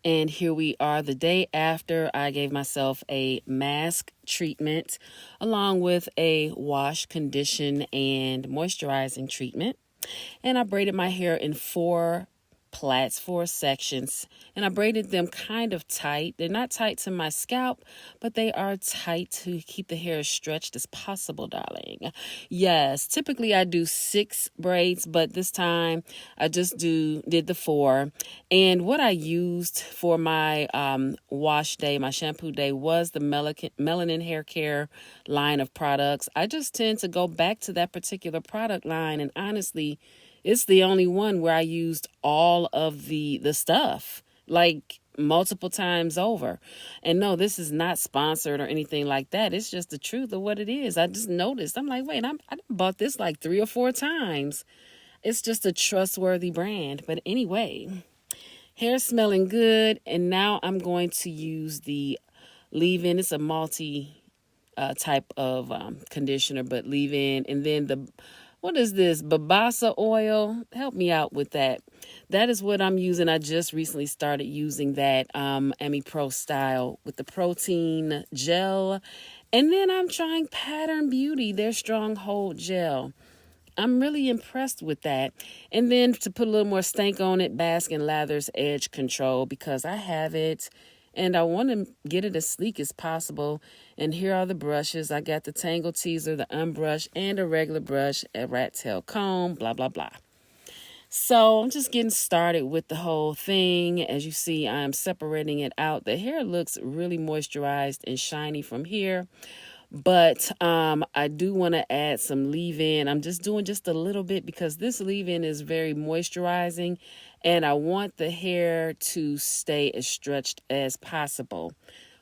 And here we are the day after I gave myself a mask treatment along with a wash, condition, and moisturizing treatment. And I braided my hair in four plaits, four sections, and I braided them kind of tight. They're not tight to my scalp, but they are tight to keep the hair as stretched as possible, darling. Yes, typically I do 6 braids, but this time I just did the 4. And what I used for my wash day, my shampoo day, was the melanin hair care line of products. I just tend to go back to that particular product line, and honestly, it's the only one where I used all of the stuff, like multiple times over. And no, this is not sponsored or anything like that. It's just the truth of what it is. I just noticed. I'm like, wait, I bought this like 3 or 4 times. It's just a trustworthy brand. But anyway, hair smelling good. And now I'm going to use the leave-in. It's a multi type of conditioner, but leave-in. And then what is this? Babasa oil. Help me out with that. That is what I'm using. I just recently started using that Ami Pro style with the protein gel. And then I'm trying Pattern Beauty, their Stronghold gel. I'm really impressed with that. And then to put a little more stank on it, Baskin Lather's Edge Control, because I have it and I want to get it as sleek as possible. And here are the brushes. I got the Tangle Teaser, the unbrush, and a regular brush, a rat tail comb, blah, blah, blah. So I'm just getting started with the whole thing. As you see, I'm separating it out. The hair looks really moisturized and shiny from here. But I do want to add some leave-in. I'm just doing just a little bit because this leave-in is very moisturizing. And I want the hair to stay as stretched as possible.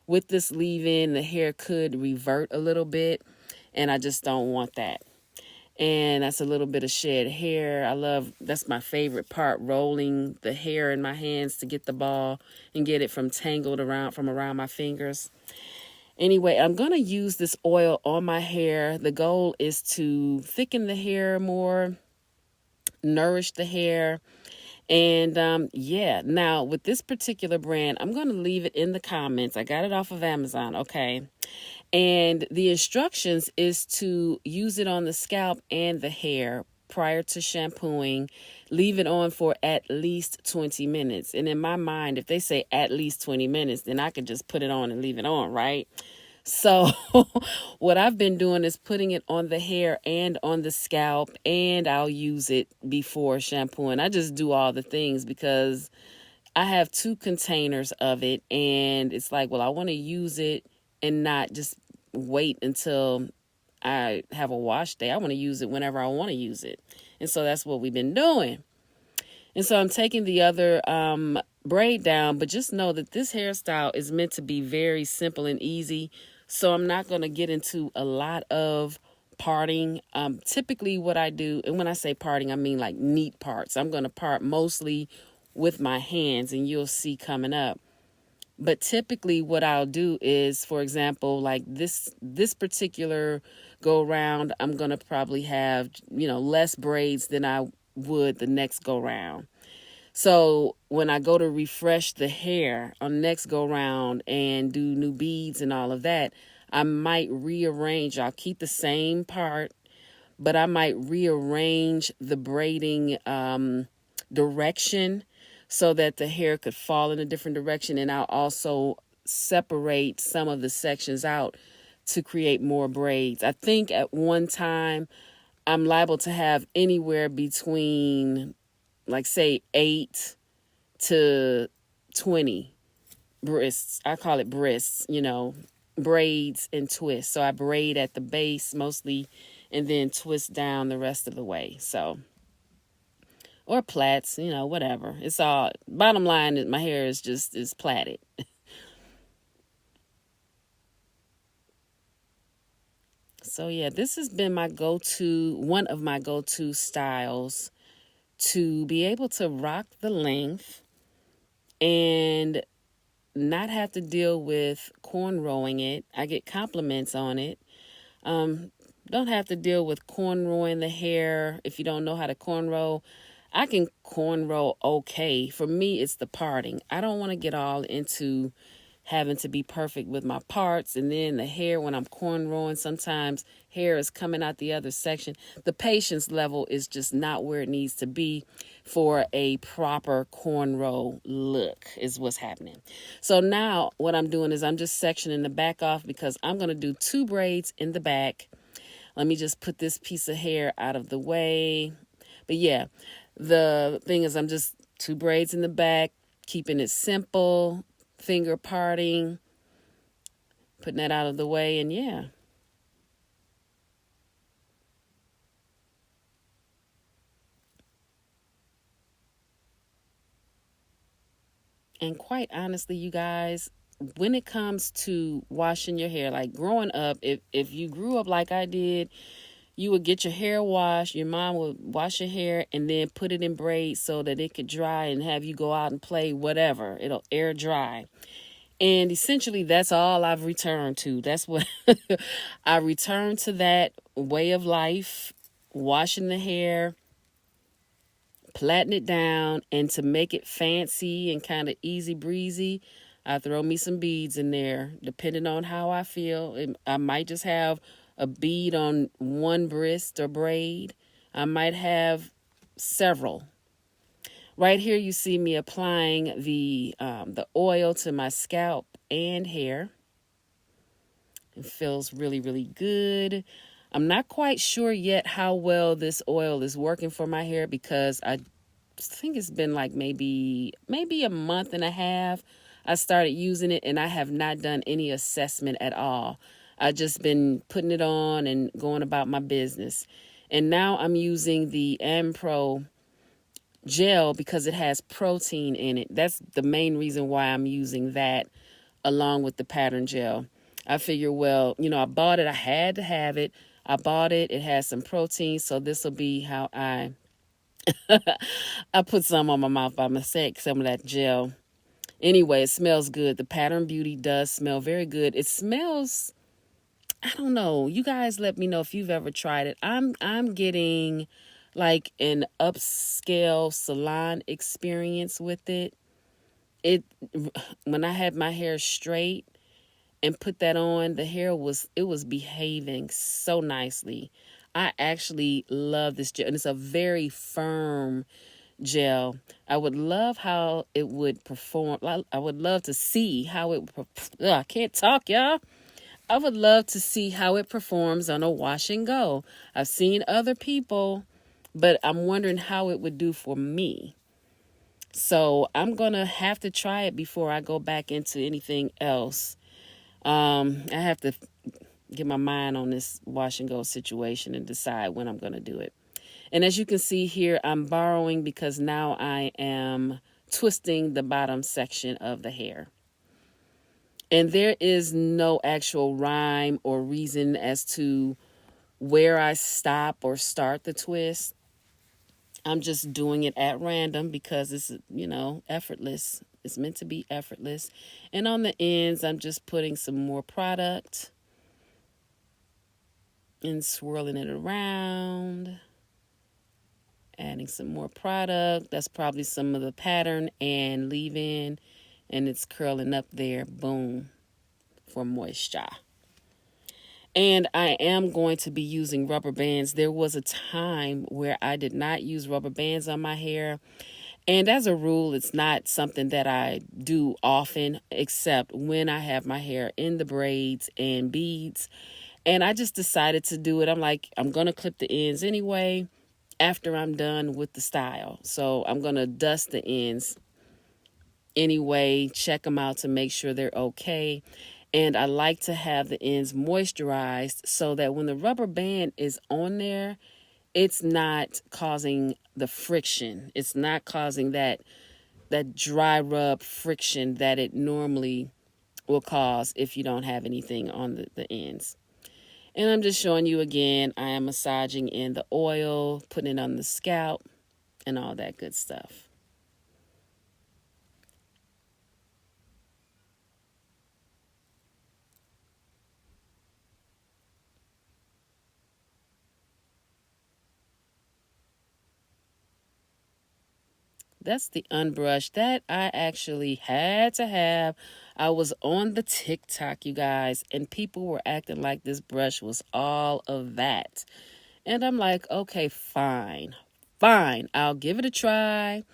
With this leave-in, the hair could revert a little bit. And I just don't want that. And that's a little bit of shed hair. That's my favorite part, rolling the hair in my hands to get the ball and get it from around my fingers. Anyway, I'm going to use this oil on my hair. The goal is to thicken the hair more, nourish the hair. And now with this particular brand, I'm going to leave it in the comments. I got it off of Amazon, okay? And the instructions is to use it on the scalp and the hair prior to shampooing. Leave it on for at least 20 minutes. And in my mind, if they say at least 20 minutes, then I could just put it on and leave it on, right? So what I've been doing is putting it on the hair and on the scalp, and I'll use it before shampooing. I just do all the things because I have 2 containers of it, and it's like, well, I want to use it and not just wait until I have a wash day. I want to use it whenever I want to use it. And so that's what we've been doing. And so I'm taking the other braid down, but just know that this hairstyle is meant to be very simple and easy. So I'm not going to get into a lot of parting. Typically what I do, and when I say parting, I mean like neat parts. I'm going to part mostly with my hands, and you'll see coming up. But typically what I'll do is, for example, like this particular go round, I'm going to probably have, less braids than I would the next go round. So when I go to refresh the hair on next go round and do new beads and all of that, I might rearrange. I'll keep the same part, but I might rearrange the braiding direction so that the hair could fall in a different direction. And I'll also separate some of the sections out to create more braids. I think at one time I'm liable to have anywhere between, like, say 8 to 20 brists. I call it brists, braids and twists. So I braid at the base mostly and then twist down the rest of the way. So, or plaits, whatever. It's all, bottom line is my hair is plaited. So yeah, this has been one of my go-to styles to be able to rock the length and not have to deal with cornrowing it. I get compliments on it. Don't have to deal with cornrowing the hair if you don't know how to cornrow. I can cornrow okay. For me, it's the parting. I don't want to get all into having to be perfect with my parts, and then the hair when I'm cornrowing, sometimes hair is coming out the other section. The patience level is just not where it needs to be for a proper cornrow look is what's happening. So now what I'm doing is I'm just sectioning the back off because I'm going to do 2 braids in the back. Let me just put this piece of hair out of the way. But yeah, the thing is I'm just 2 braids in the back, keeping it simple, finger parting, putting that out of the way, and yeah. And quite honestly, you guys, when it comes to washing your hair, like growing up, if you grew up like I did, you would get your hair washed, your mom would wash your hair and then put it in braids so that it could dry and have you go out and play whatever. It'll air dry. And essentially, that's all I've returned to. That's what I returned to, that way of life, washing the hair, plaiting it down, and to make it fancy and kind of easy breezy, I throw me some beads in there, depending on how I feel. I might just have a bead on one wrist or braid. I might have several. Right here, you see me applying the oil to my scalp and hair. It feels really, really good. I'm not quite sure yet how well this oil is working for my hair because I think it's been like maybe a month and a half. I started using it and I have not done any assessment at all. I just been putting it on and going about my business. And now I'm using the Ampro gel because it has protein in it. That's the main reason why I'm using that along with the pattern gel. I figure, well, I bought it. I had to have it. I bought it. It has some protein, so this will be how I I put some on my mouth by mistake, some of that gel. Anyway, it smells good. The Pattern Beauty does smell very good. It smells, I don't know. You guys let me know if you've ever tried it. I'm getting like an upscale salon experience with it. It when I had my hair straight and put that on, the hair was behaving so nicely. I actually love this gel, and it's a very firm gel. I would love how it would perform. I would love to see how it. I can't talk, y'all. I would love to see how it performs on a wash and go. I've seen other people, but I'm wondering how it would do for me. So I'm gonna have to try it before I go back into anything else. I have to get my mind on this wash and go situation and decide when I'm gonna do it. And as you can see here, I'm borrowing because now I am twisting the bottom section of the hair. And there is no actual rhyme or reason as to where I stop or start the twist. I'm just doing it at random because it's, effortless. It's meant to be effortless. And on the ends, I'm just putting some more product and swirling it around. Adding some more product. That's probably some of the pattern and leave-in. And it's curling up there. Boom. For moisture. And I am going to be using rubber bands. There was a time where I did not use rubber bands on my hair. And as a rule, it's not something that I do often, except when I have my hair in the braids and beads. And I just decided to do it. I'm like, I'm going to clip the ends anyway after I'm done with the style. So I'm going to dust the ends anyway, check them out to make sure they're okay. And I like to have the ends moisturized so that when the rubber band is on there, it's not causing the friction. It's not causing that dry rub friction that it normally will cause if you don't have anything on the ends. And I'm just showing you again, I am massaging in the oil, putting it on the scalp, and all that good stuff. That's the unbrushed that I actually had to have. I was on the TikTok, you guys, and people were acting like this brush was all of that. And I'm like, okay, fine. Fine. I'll give it a try.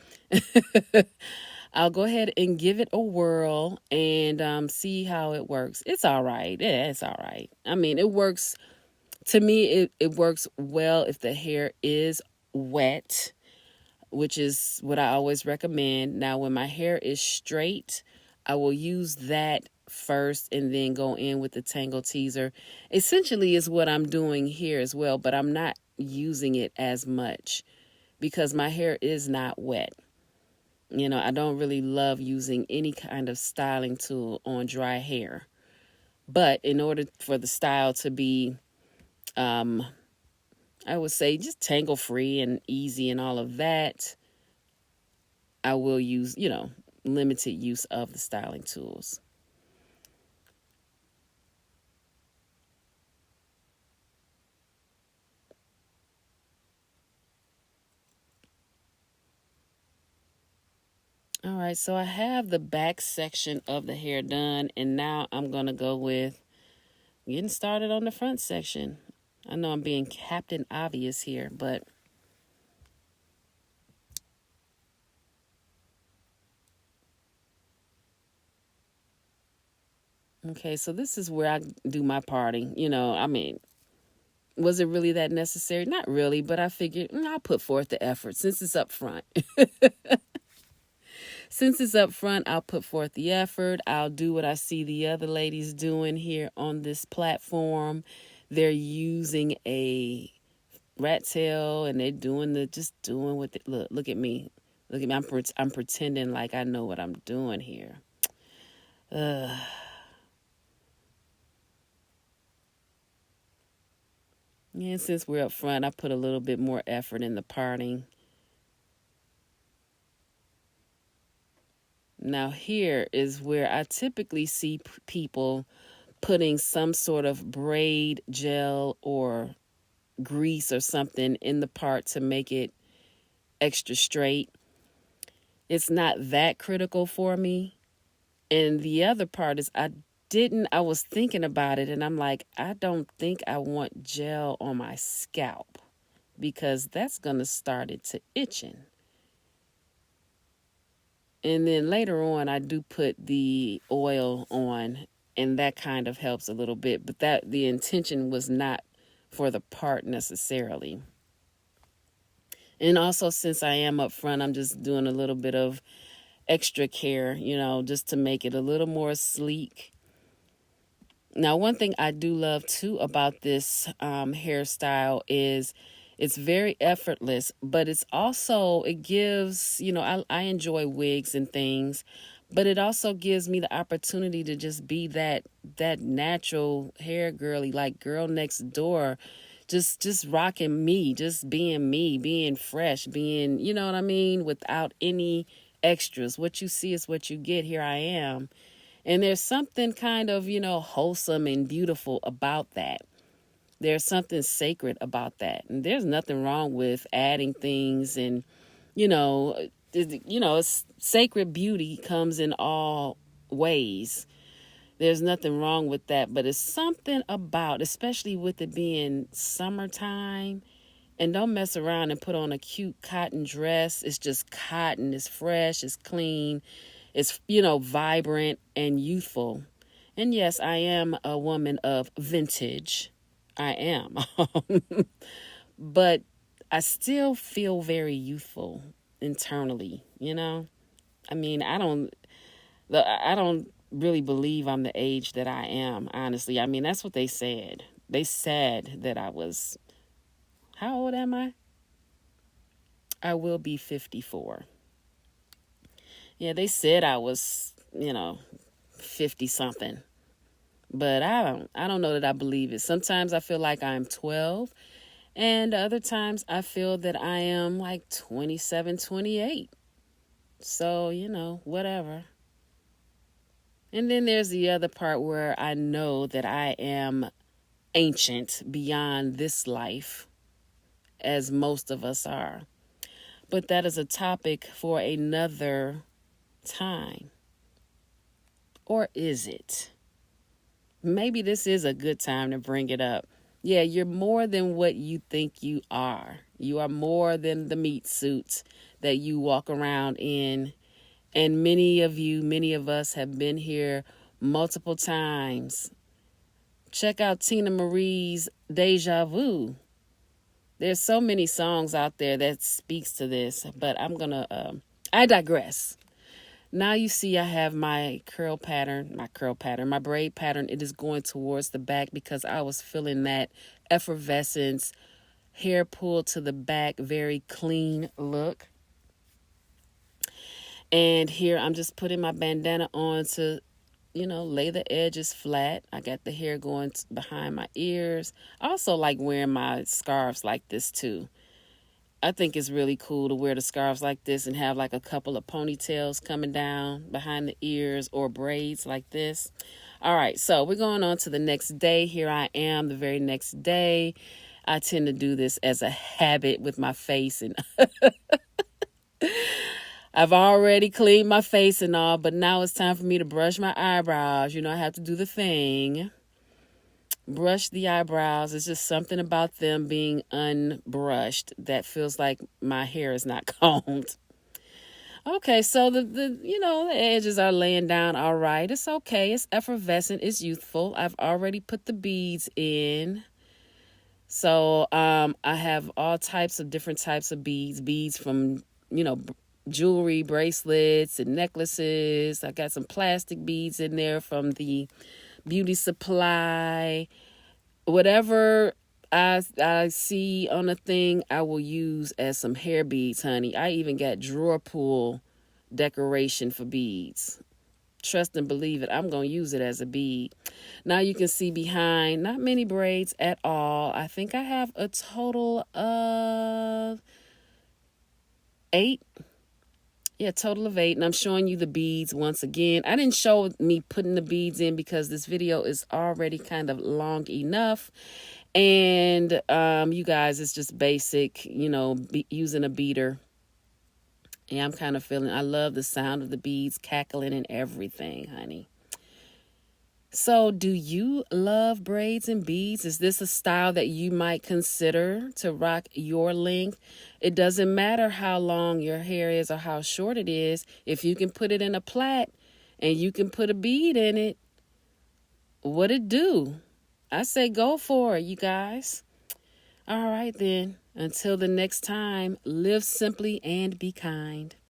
I'll go ahead and give it a whirl and see how it works. It's all right. Yeah, it's all right. I mean, it works. To me, it works well if the hair is wet, which is what I always recommend. Now, when my hair is straight, I will use that first and then go in with the Tangle Teaser. Essentially is what I'm doing here as well, but I'm not using it as much because my hair is not wet. I don't really love using any kind of styling tool on dry hair. But in order for the style to be, I would say, just tangle free and easy and all of that, I will use, limited use of the styling tools. All right, so I have the back section of the hair done, and now I'm going to go with getting started on the front section. I know I'm being Captain Obvious here, but okay, so this is where I do my parting. I mean, was it really that necessary? Not really, but I figured I'll put forth the effort since it's up front. Since it's up front, I'll put forth the effort. I'll do what I see the other ladies doing here on this platform. They're using a rat tail and they're just doing what they, look at me. Look at me. I'm pretending like I know what I'm doing here. Yeah, since we're up front, I put a little bit more effort in the parting. Now here is where I typically see people putting some sort of braid gel or grease or something in the part to make it extra straight. It's not that critical for me. And the other part is I was thinking about it and I'm like, I don't think I want gel on my scalp because that's going to start it to itching. And then later on, I do put the oil on, and that kind of helps a little bit. But the intention was not for the part necessarily. And also, since I am up front, I'm just doing a little bit of extra care, just to make it a little more sleek. Now, one thing I do love too about this hairstyle is it's very effortless, but it gives, I enjoy wigs and things, but it also gives me the opportunity to just be that natural hair girly, like girl next door, just rocking me, being fresh, being, you know what I mean, without any extras. What you see is what you get. Here I am. And there's something kind of, wholesome and beautiful about that. There's something sacred about that. And there's nothing wrong with adding things and, sacred beauty comes in all ways. There's nothing wrong with that. But it's something about, especially with it being summertime, and don't mess around and put on a cute cotton dress. It's just cotton. It's fresh. It's clean. It's, vibrant and youthful. And yes, I am a woman of vintage. I am. But I still feel very youthful internally, I mean, I don't really believe I'm the age that I am, honestly. I mean, that's what they said. They said that I was, how old am I? I will be 54. Yeah, they said I was, 50 something. But I don't know that I believe it. Sometimes I feel like I'm 12, and other times I feel that I am like 27, 28. So, whatever. And then there's the other part where I know that I am ancient beyond this life, as most of us are. But that is a topic for another time. Or is it? Maybe this is a good time to bring it up. Yeah, you're more than what you think you are. You are more than the meat suit that you walk around in. And many of us have been here multiple times. Check out Tina Marie's Deja Vu. There's so many songs out there that speaks to this, but I digress. Now you see I have my my braid pattern. It is going towards the back because I was feeling that effervescence, hair pulled to the back, very clean look. And here I'm just putting my bandana on to, lay the edges flat. I got the hair going behind my ears. I also like wearing my scarves like this too. I think it's really cool to wear the scarves like this and have like a couple of ponytails coming down behind the ears or braids like this. All right, so we're going on to the next day. Here I am the very next day. I tend to do this as a habit with my face, and I've already cleaned my face and all, but now it's time for me to brush my eyebrows. I have to do the thing. Brush the eyebrows. It's just something about them being unbrushed that feels like my hair is not combed. Okay, so the edges are laying down all right. It's okay. It's effervescent. It's youthful. I've already put the beads in. So I have all different types of beads from, jewelry, bracelets, and necklaces. I got some plastic beads in there from the beauty supply. Whatever I see on a thing, I will use as some hair beads, honey. I even got drawer pull decoration for beads. Trust and believe it, I'm going to use it as a bead. Now you can see behind, not many braids at all. I think I have a total of 8. Yeah, total of 8. And I'm showing you the beads once again. I didn't show me putting the beads in because this video is already kind of long enough. And you guys, it's just basic, using a beater. And I'm kind of I love the sound of the beads cackling and everything, honey. So do you love braids and beads? Is this a style that you might consider to rock your length? It doesn't matter how long your hair is or how short it is. If you can put it in a plait and you can put a bead in it, what it do? I say go for it, you guys. All right then. Until the next time, live simply and be kind.